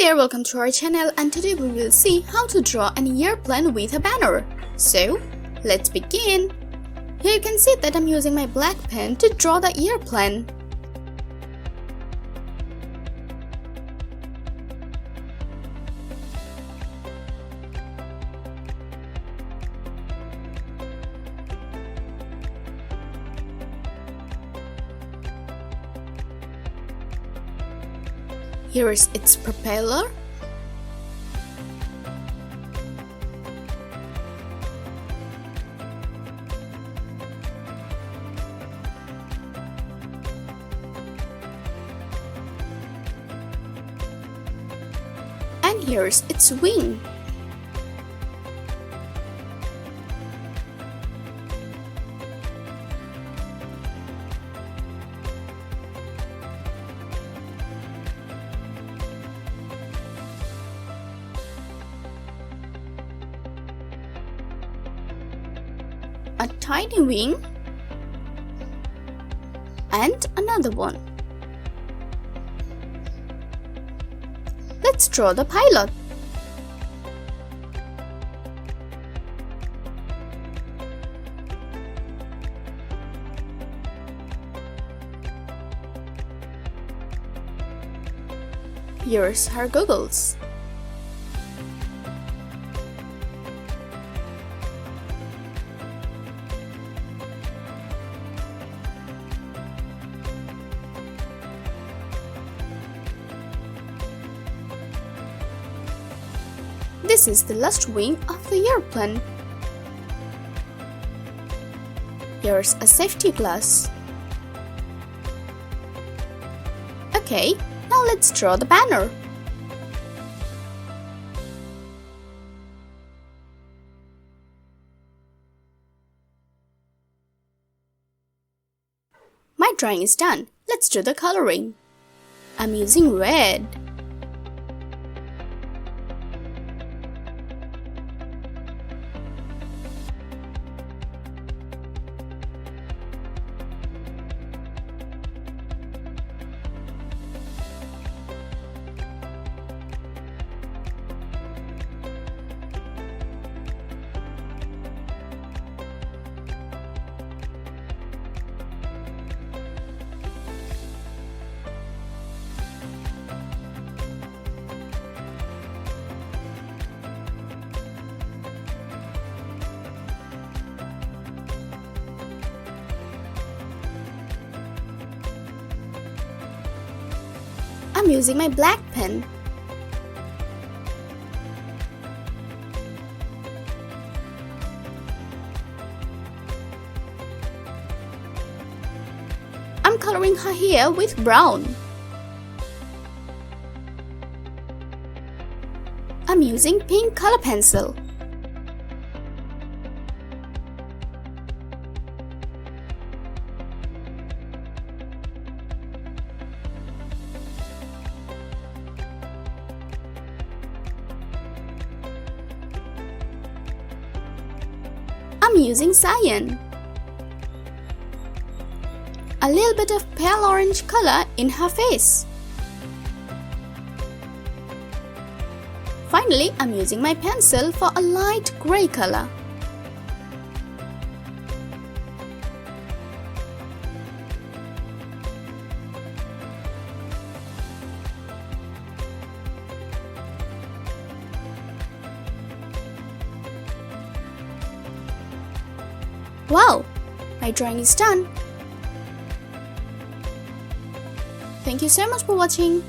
there, welcome to our channel, and today we will see how to draw an airplane with a banner. So, let's begin. Here you can see that I'm using my black pen to draw the airplane. Here is its propeller. And here's its wing. A tiny wing and another one. Let's draw the pilot. Here's her goggles. This is the last wing of the airplane. Here's a safety glass. Okay, now let's draw the banner. My drawing is done. Let's do the coloring. I'm using red. I'm using my black pen. I'm coloring her hair with brown. I'm using pink color pencil. I'm using cyan. A little bit of pale orange color in her face. Finally, I'm using my pencil for a light gray color. Wow! My drawing is done. Thank you so much for watching.